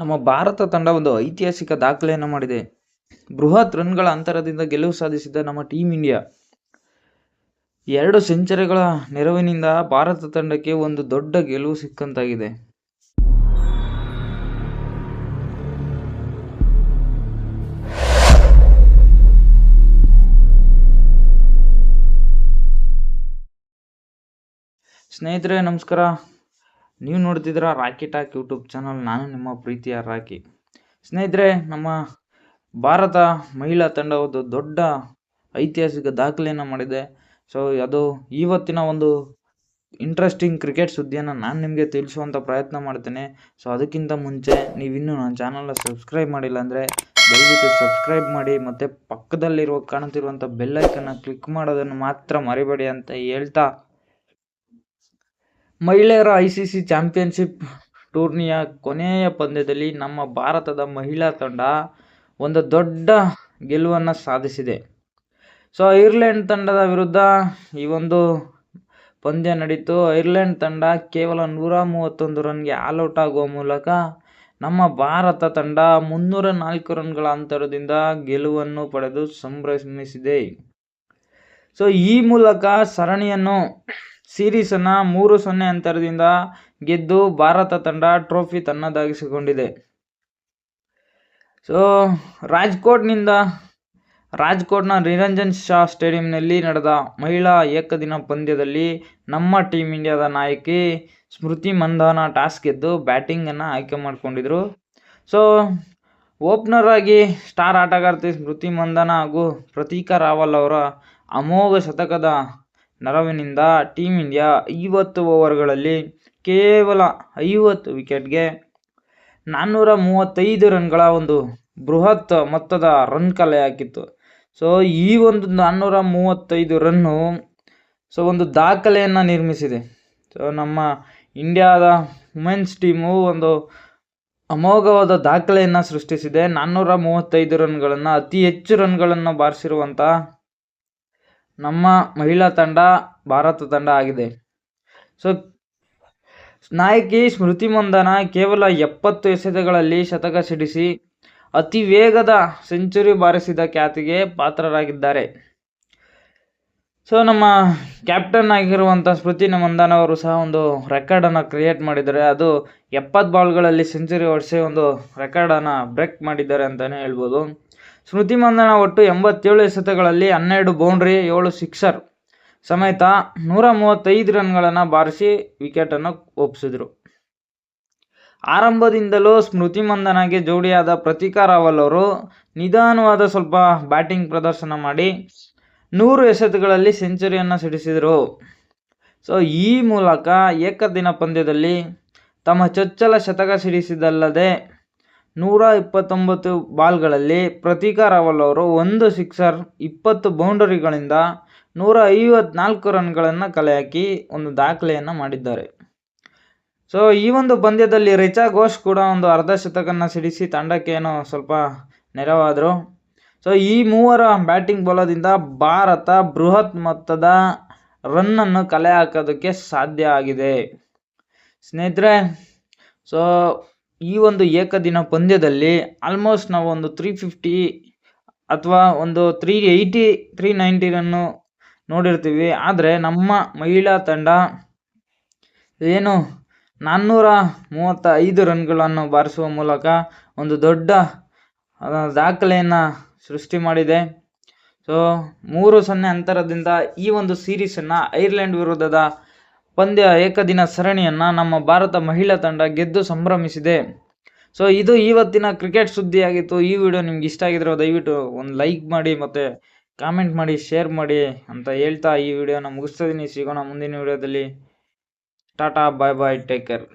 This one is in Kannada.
ನಮ್ಮ ಭಾರತ ತಂಡ ಒಂದು ಐತಿಹಾಸಿಕ ದಾಖಲೆಯನ್ನು ಮಾಡಿದೆ. ಬೃಹತ್ ರನ್ಗಳ ಅಂತರದಿಂದ ಗೆಲುವು ಸಾಧಿಸಿದ ನಮ್ಮ ಟೀಮ್ ಇಂಡಿಯಾ 2 ಸೆಂಚುರಿಗಳ ನೆರವಿನಿಂದ ಭಾರತ ತಂಡಕ್ಕೆ ಒಂದು ದೊಡ್ಡ ಗೆಲುವು ಸಿಕ್ಕಂತಾಗಿದೆ. ಸ್ನೇಹಿತರೆ ನಮಸ್ಕಾರ. ನೀವು ನೋಡ್ತಿದ್ದೀರಾ ರಾಕಿ ಟಾಕ್ ಯೂಟ್ಯೂಬ್ ಚಾನಲ್. ನಾನು ನಿಮ್ಮ ಪ್ರೀತಿಯ ರಾಕಿ. ಸ್ನೇಹಿತರೆ, ನಮ್ಮ ಭಾರತ ಮಹಿಳಾ ತಂಡ ಒಂದು ದೊಡ್ಡ ಐತಿಹಾಸಿಕ ದಾಖಲೆಯನ್ನು ಮಾಡಿದೆ. ಸೊ ಅದು ಇವತ್ತಿನ ಒಂದು ಇಂಟ್ರೆಸ್ಟಿಂಗ್ ಕ್ರಿಕೆಟ್ ಸುದ್ದಿಯನ್ನು ನಾನು ನಿಮಗೆ ತಿಳಿಸುವಂಥ ಪ್ರಯತ್ನ ಮಾಡ್ತೇನೆ. ಸೊ ಅದಕ್ಕಿಂತ ಮುಂಚೆ ನೀವಿನ್ನೂ ನನ್ನ ಚಾನಲ್ನ ಸಬ್ಸ್ಕ್ರೈಬ್ ಮಾಡಿಲ್ಲ ಅಂದರೆ ದಯವಿಟ್ಟು ಸಬ್ಸ್ಕ್ರೈಬ್ ಮಾಡಿ, ಮತ್ತು ಪಕ್ಕದಲ್ಲಿರುವ ಕಾಣುತ್ತಿರುವಂಥ ಬೆಲ್ಲೈಕನ್ನ ಕ್ಲಿಕ್ ಮಾಡೋದನ್ನು ಮಾತ್ರ ಮರಿಬೇಡಿ ಅಂತ ಹೇಳ್ತಾ, ಮಹಿಳೆಯರ ICC ಚಾಂಪಿಯನ್ಶಿಪ್ ಟೂರ್ನಿಯ ಕೊನೆಯ ಪಂದ್ಯದಲ್ಲಿ ನಮ್ಮ ಭಾರತದ ಮಹಿಳಾ ತಂಡ ಒಂದು ದೊಡ್ಡ ಗೆಲುವನ್ನು ಸಾಧಿಸಿದೆ. ಸೊ ಐರ್ಲೆಂಡ್ ತಂಡದ ವಿರುದ್ಧ ಈ ಒಂದು ಪಂದ್ಯ ನಡೀತು. ಐರ್ಲೆಂಡ್ ತಂಡ ಕೇವಲ 131 ರನ್ಗೆ ಆಲ್ಔಟ್ ಆಗುವ ಮೂಲಕ ನಮ್ಮ ಭಾರತ ತಂಡ 304 ರನ್ಗಳ ಅಂತರದಿಂದ ಗೆಲುವನ್ನು ಪಡೆದು ಸಂಭ್ರಮಿಸಿದೆ. ಸೊ ಈ ಮೂಲಕ ಸೀರೀಸನ್ನು 3-0 ಅಂತರದಿಂದ ಗೆದ್ದು ಭಾರತ ತಂಡ ಟ್ರೋಫಿ ತನ್ನದಾಗಿಸಿಕೊಂಡಿದೆ. ಸೊ ರಾಜ್ಕೋಟ್ನ ನಿರಂಜನ್ ಶಾ ಸ್ಟೇಡಿಯಂನಲ್ಲಿ ನಡೆದ ಮಹಿಳಾ ಏಕದಿನ ಪಂದ್ಯದಲ್ಲಿ ನಮ್ಮ ಟೀಮ್ ಇಂಡಿಯಾದ ನಾಯಕಿ ಸ್ಮೃತಿ ಮಂಧಾನ ಟಾಸ್ ಗೆದ್ದು ಬ್ಯಾಟಿಂಗನ್ನು ಆಯ್ಕೆ ಮಾಡಿಕೊಂಡಿದ್ರು. ಸೊ ಓಪನರ್ ಆಗಿ ಸ್ಟಾರ್ ಆಟಗಾರ್ತಿ ಸ್ಮೃತಿ ಮಂಧಾನ ಹಾಗೂ ಪ್ರತೀಕಾ ರಾವಲ್ ಅವರ ಅಮೋಘ ಶತಕದ ನೆರವಿನಿಂದ ಟೀಮ್ ಇಂಡಿಯಾ 50 ಓವರ್ಗಳಲ್ಲಿ ಕೇವಲ 50 ವಿಕೆಟ್ಗೆ 435 ರನ್ಗಳ ಒಂದು ಬೃಹತ್ ಮೊತ್ತದ ರನ್ ಕಲೆ ಹಾಕಿತ್ತು. ಸೊ ಈ ಒಂದು 435 ರನ್ನು ಒಂದು ದಾಖಲೆಯನ್ನು ನಿರ್ಮಿಸಿದೆ. ಸೊ ನಮ್ಮ ಇಂಡಿಯಾದ ವುಮೆನ್ಸ್ ಟೀಮು ಒಂದು ಅಮೋಘವಾದ ದಾಖಲೆಯನ್ನು ಸೃಷ್ಟಿಸಿದೆ. 435 ರನ್ಗಳನ್ನು, ಅತಿ ಹೆಚ್ಚು ರನ್ಗಳನ್ನು ಬಾರಿಸಿರುವಂಥ ನಮ್ಮ ಮಹಿಳಾ ತಂಡ ಭಾರತ ತಂಡ ಆಗಿದೆ. ಸೊ ನಾಯಕಿ ಸ್ಮೃತಿ ಮಂಧಾನ ಕೇವಲ 70 ಎಸೆತಗಳಲ್ಲಿ ಶತಕ ಸಿಡಿಸಿ ಅತಿ ವೇಗದ ಸೆಂಚುರಿ ಬಾರಿಸಿದ ಖ್ಯಾತಿಗೆ ಪಾತ್ರರಾಗಿದ್ದಾರೆ. ಸೊ ನಮ್ಮ ಕ್ಯಾಪ್ಟನ್ ಆಗಿರುವಂಥ ಸ್ಮೃತಿ ಮಂಧಾನ ಅವರು ಸಹ ಒಂದು ರೆಕಾರ್ಡನ್ನು ಕ್ರಿಯೇಟ್ ಮಾಡಿದ್ದಾರೆ. ಅದು 70 ಬಾಲ್ಗಳಲ್ಲಿ ಸೆಂಚುರಿ ಹೊಡೆಸಿ ಒಂದು ರೆಕಾರ್ಡನ್ನು ಬ್ರೇಕ್ ಮಾಡಿದ್ದಾರೆ ಅಂತಲೇ ಹೇಳ್ಬೋದು. ಸ್ಮೃತಿ ಮಂಧಾನ ಒಟ್ಟು 87 ಎಸೆತಗಳಲ್ಲಿ 12 ಬೌಂಡ್ರಿ, 7 ಸಿಕ್ಸರ್ ಸಮೇತ 135 ರನ್ಗಳನ್ನು ಬಾರಿಸಿ ವಿಕೆಟನ್ನು ಒಪ್ಪಿಸಿದ್ರು. ಆರಂಭದಿಂದಲೂ ಸ್ಮೃತಿ ಮಂಧಾನಗೆ ಜೋಡಿಯಾದ ಪ್ರತೀಕಾ ರಾವಲ್ ಅವರು ನಿಧಾನವಾದ ಸ್ವಲ್ಪ ಬ್ಯಾಟಿಂಗ್ ಪ್ರದರ್ಶನ ಮಾಡಿ 100 ಎಸೆತಗಳಲ್ಲಿ ಸೆಂಚುರಿಯನ್ನು ಸಿಡಿಸಿದರು. ಸೊ ಈ ಮೂಲಕ ಏಕದಿನ ಪಂದ್ಯದಲ್ಲಿ ತಮ್ಮ ಚೊಚ್ಚಲ ಶತಕ ಸಿಡಿಸಿದಲ್ಲದೆ 129 ಬಾಲ್ಗಳಲ್ಲಿ ಪ್ರತೀಕಾ ರಾವಲ್ ಅವರು 1 ಸಿಕ್ಸರ್, 20 ಬೌಂಡರಿಗಳಿಂದ 154 ರನ್ಗಳನ್ನು ಕಲೆ ಹಾಕಿ ಒಂದು ದಾಖಲೆಯನ್ನು ಮಾಡಿದ್ದಾರೆ. ಸೊ ಈ ಒಂದು ಪಂದ್ಯದಲ್ಲಿ ರಿಚಾ ಘೋಷ್ ಕೂಡ ಒಂದು ಅರ್ಧ ಶತಕವನ್ನು ಸಿಡಿಸಿ ತಂಡಕ್ಕೆ ಏನೋ ಸ್ವಲ್ಪ ನೆರವಾದರು. ಸೊ ಈ ಮೂವರ ಬ್ಯಾಟಿಂಗ್ ಬಲದಿಂದ ಭಾರತ ಬೃಹತ್ ಮೊತ್ತದ ರನ್ನನ್ನು ಕಲೆ ಹಾಕೋದಕ್ಕೆ ಸಾಧ್ಯ ಆಗಿದೆ. ಸ್ನೇಹಿತರೆ, ಸೊ ಈ ಒಂದು ಏಕದಿನ ಪಂದ್ಯದಲ್ಲಿ ಆಲ್ಮೋಸ್ಟ್ ನಾವು ಒಂದು 350 ಅಥವಾ ಒಂದು 380, 390 ರನ್ನು ನೋಡಿರ್ತೀವಿ. ಆದರೆ ನಮ್ಮ ಮಹಿಳಾ ತಂಡ ಏನು 435 ರನ್ಗಳನ್ನು ಬಾರಿಸುವ ಮೂಲಕ ಒಂದು ದೊಡ್ಡ ದಾಖಲೆಯನ್ನು ಸೃಷ್ಟಿ ಮಾಡಿದೆ. ಸೊ 3-0 ಅಂತರದಿಂದ ಈ ಒಂದು ಸೀರೀಸನ್ನು, ಐರ್ಲೆಂಡ್ ವಿರುದ್ಧದ ಪಂದ್ಯ ಏಕದಿನ ಸರಣಿಯನ್ನು ನಮ್ಮ ಭಾರತ ಮಹಿಳಾ ತಂಡ ಗೆದ್ದು ಸಂಭ್ರಮಿಸಿದೆ. ಸೊ ಇದು ಇವತ್ತಿನ ಕ್ರಿಕೆಟ್ ಸುದ್ದಿಯಾಗಿತ್ತು. ಈ ವಿಡಿಯೋ ನಿಮ್ಗೆ ಇಷ್ಟ ಆಗಿದ್ರೆ ದಯವಿಟ್ಟು ಒಂದು ಲೈಕ್ ಮಾಡಿ, ಮತ್ತು ಕಾಮೆಂಟ್ ಮಾಡಿ, ಶೇರ್ ಮಾಡಿ ಅಂತ ಹೇಳ್ತಾ ಈ ವಿಡಿಯೋನ ಮುಗಿಸ್ತಾ ಇದ್ದೀನಿ. ಸಿಗೋಣ ಮುಂದಿನ ವಿಡಿಯೋದಲ್ಲಿ. ಟಾಟಾ, ಬಾಯ್ ಬಾಯ್, ಟೇಕ್ ಕೇರ್.